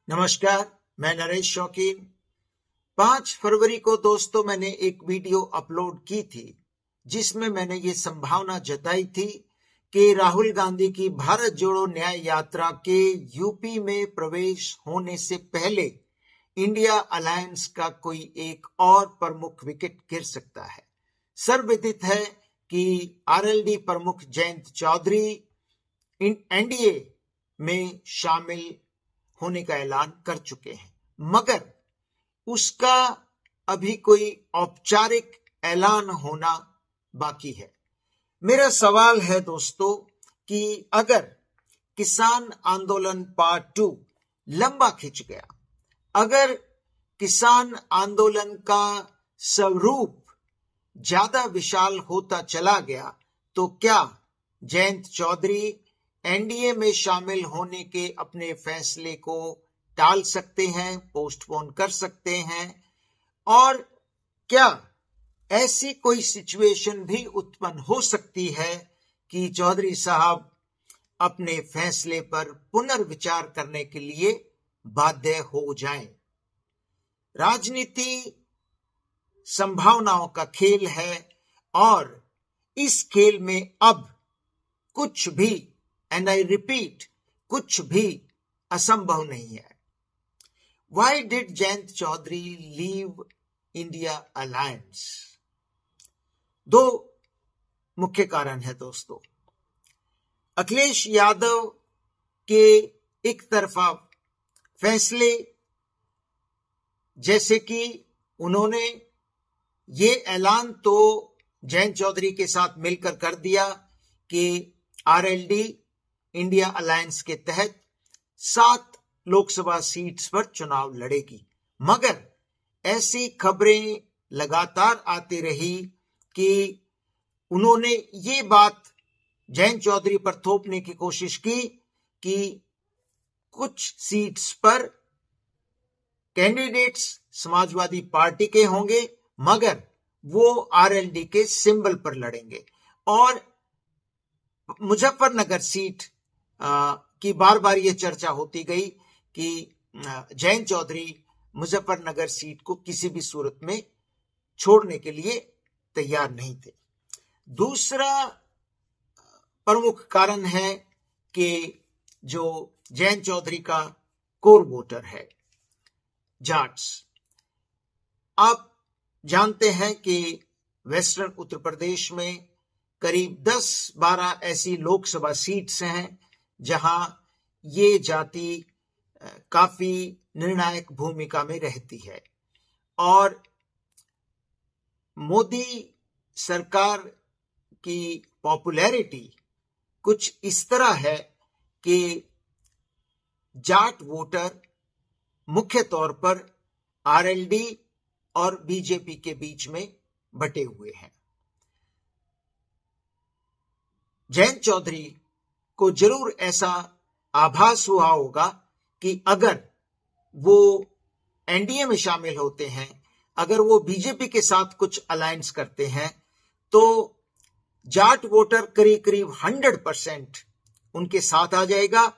नमस्कार, मैं नरेश शौकीन। 5 फरवरी को दोस्तों मैंने एक वीडियो अपलोड की थी जिसमें मैंने ये संभावना जताई थी कि राहुल गांधी की भारत जोड़ो न्याय यात्रा के यूपी में प्रवेश होने से पहले इंडिया अलायंस का कोई एक और प्रमुख विकेट गिर सकता है। सर्वविदित है कि आरएलडी प्रमुख जयंत चौधरी एनडीए में शामिल होने का ऐलान कर चुके हैं, मगर उसका अभी कोई औपचारिक ऐलान होना बाकी है। मेरा सवाल है दोस्तों कि अगर किसान आंदोलन पार्ट 2 लंबा खिंच गया, अगर किसान आंदोलन का स्वरूप ज्यादा विशाल होता चला गया, तो क्या जयंत चौधरी एनडीए में शामिल होने के अपने फैसले को टाल सकते हैं, पोस्टपोन कर सकते हैं? और क्या ऐसी कोई सिचुएशन भी उत्पन्न हो सकती है कि चौधरी साहब अपने फैसले पर पुनर्विचार करने के लिए बाध्य हो जाएं? राजनीति संभावनाओं का खेल है और इस खेल में अब कुछ भी, एंड आई रिपीट, कुछ भी असंभव नहीं है। Why did Jayant Chaudhary leave India alliance? 2 मुख्य कारण है दोस्तों। अखिलेश यादव के एक तरफा फैसले, जैसे कि उन्होंने ये ऐलान तो जयंत चौधरी के साथ मिलकर कर दिया कि आरएलडी इंडिया अलायंस के तहत 7 लोकसभा सीट्स पर चुनाव लड़ेगी, मगर ऐसी खबरें लगातार आती रही कि उन्होंने ये बात जयंत चौधरी पर थोपने की कोशिश की कि कुछ सीट्स पर कैंडिडेट्स समाजवादी पार्टी के होंगे, मगर वो आरएलडी के सिंबल पर लड़ेंगे। और मुजफ्फरनगर सीट की बार बार ये चर्चा होती गई कि जयंत चौधरी मुजफ्फरनगर सीट को किसी भी सूरत में छोड़ने के लिए तैयार नहीं थे। दूसरा प्रमुख कारण है कि जो जयंत चौधरी का कोर वोटर है, जाट्स। आप जानते हैं कि वेस्टर्न उत्तर प्रदेश में करीब 10-12 ऐसी लोकसभा सीट्स हैं जहां ये जाति काफी निर्णायक भूमिका में रहती है। और मोदी सरकार की पॉपुलैरिटी कुछ इस तरह है कि जाट वोटर मुख्य तौर पर आरएलडी और बीजेपी के बीच में बटे हुए हैं। जयंत चौधरी को जरूर ऐसा आभास हुआ होगा कि अगर वो एनडीए में शामिल होते हैं, अगर वो बीजेपी के साथ कुछ अलायंस करते हैं, तो जाट वोटर करीब करीब 100% उनके साथ आ जाएगा,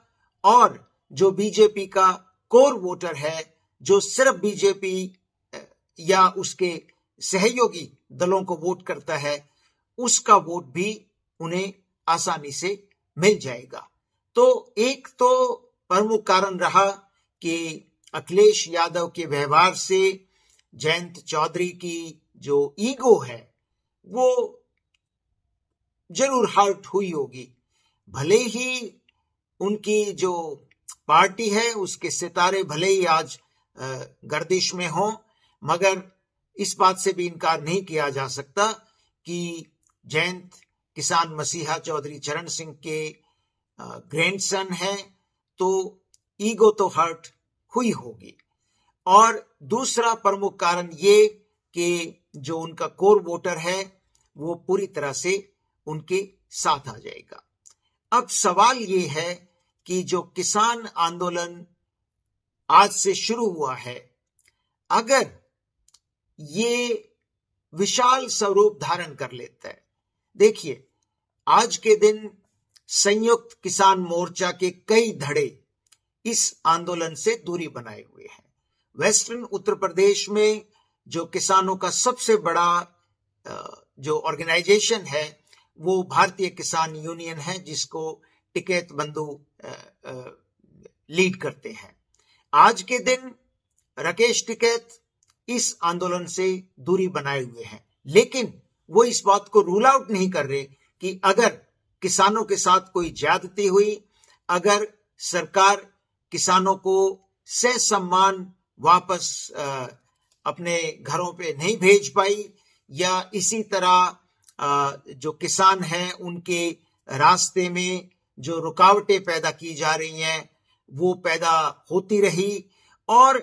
और जो बीजेपी का कोर वोटर है, जो सिर्फ बीजेपी या उसके सहयोगी दलों को वोट करता है, उसका वोट भी उन्हें आसानी से मिल जाएगा। तो एक तो प्रमुख कारण रहा कि अखिलेश यादव के व्यवहार से जयंत चौधरी की जो ईगो है वो जरूर हर्ट हुई होगी। भले ही उनकी जो पार्टी है उसके सितारे भले ही आज गर्दिश में हों, मगर इस बात से भी इनकार नहीं किया जा सकता कि जयंत किसान मसीहा चौधरी चरण सिंह के ग्रैंडसन है, तो ईगो तो हर्ट हुई होगी। और दूसरा प्रमुख कारण ये कि जो उनका कोर वोटर है वो पूरी तरह से उनके साथ आ जाएगा। अब सवाल ये है कि जो किसान आंदोलन आज से शुरू हुआ है, अगर ये विशाल स्वरूप धारण कर लेता है, देखिए आज के दिन संयुक्त किसान मोर्चा के कई धड़े इस आंदोलन से दूरी बनाए हुए हैं। वेस्टर्न उत्तर प्रदेश में जो किसानों का सबसे बड़ा जो ऑर्गेनाइजेशन है वो भारतीय किसान यूनियन है, जिसको टिकैत बंधु लीड करते हैं। आज के दिन राकेश टिकैत इस आंदोलन से दूरी बनाए हुए हैं, लेकिन वो इस बात को रूल आउट नहीं कर रहे कि अगर किसानों के साथ कोई ज्यादती हुई, अगर सरकार किसानों को ससम्मान वापस अपने घरों पे नहीं भेज पाई, या इसी तरह जो किसान हैं उनके रास्ते में जो रुकावटें पैदा की जा रही हैं वो पैदा होती रही, और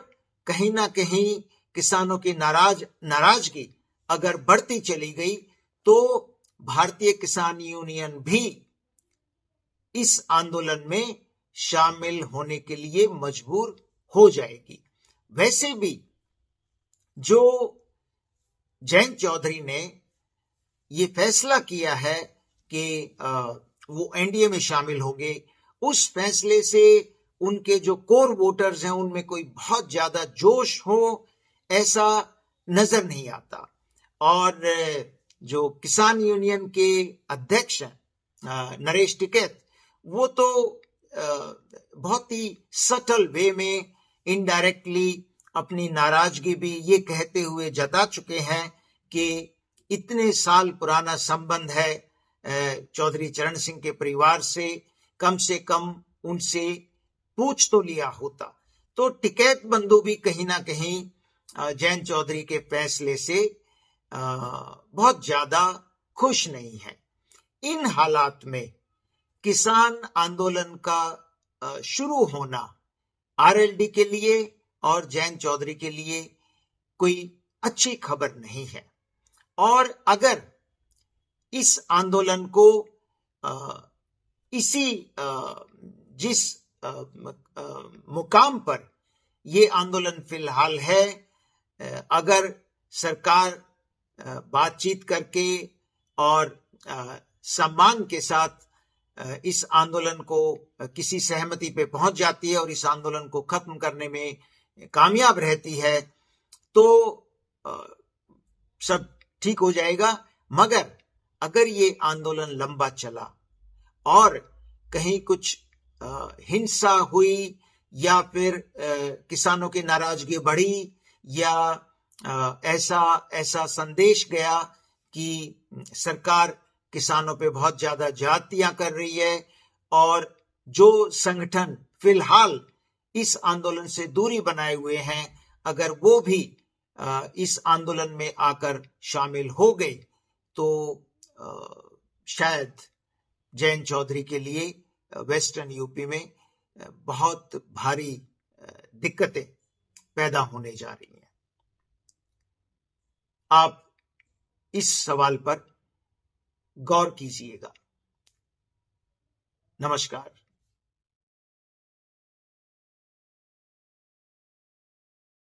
कहीं ना कहीं किसानों की नाराजगी अगर बढ़ती चली गई, तो भारतीय किसान यूनियन भी इस आंदोलन में शामिल होने के लिए मजबूर हो जाएगी। वैसे भी जो जयंत चौधरी ने ये फैसला किया है कि वो एनडीए में शामिल होंगे, उस फैसले से उनके जो कोर वोटर्स हैं उनमें कोई बहुत ज्यादा जोश हो ऐसा नजर नहीं आता। और जो किसान यूनियन के अध्यक्ष हैं नरेश टिकैत, वो तो बहुत ही सटल वे में इनडायरेक्टली अपनी नाराजगी भी ये कहते हुए जता चुके हैं कि इतने साल पुराना संबंध है चौधरी चरण सिंह के परिवार से कम उनसे पूछ तो लिया होता। तो टिकैत बंधु भी कहीं ना कहीं जयंत चौधरी के फैसले से बहुत ज्यादा खुश नहीं है। इन हालात में किसान आंदोलन का शुरू होना आरएलडी के लिए और जयंत चौधरी के लिए कोई अच्छी खबर नहीं है। और अगर इस आंदोलन को जिस मुकाम पर ये आंदोलन फिलहाल है, अगर सरकार बातचीत करके और सम्मान के साथ इस आंदोलन को किसी सहमति पे पहुंच जाती है और इस आंदोलन को खत्म करने में कामयाब रहती है, तो सब ठीक हो जाएगा। मगर अगर ये आंदोलन लंबा चला और कहीं कुछ हिंसा हुई या फिर किसानों की नाराजगी बढ़ी या ऐसा संदेश गया कि सरकार किसानों पे बहुत ज्यादा ज्यादतियां कर रही है, और जो संगठन फिलहाल इस आंदोलन से दूरी बनाए हुए हैं अगर वो भी इस आंदोलन में आकर शामिल हो गए, तो शायद जयंत चौधरी के लिए वेस्टर्न यूपी में बहुत भारी दिक्कतें पैदा होने जा रही हैं। आप इस सवाल पर गौर कीजिएगा। नमस्कार।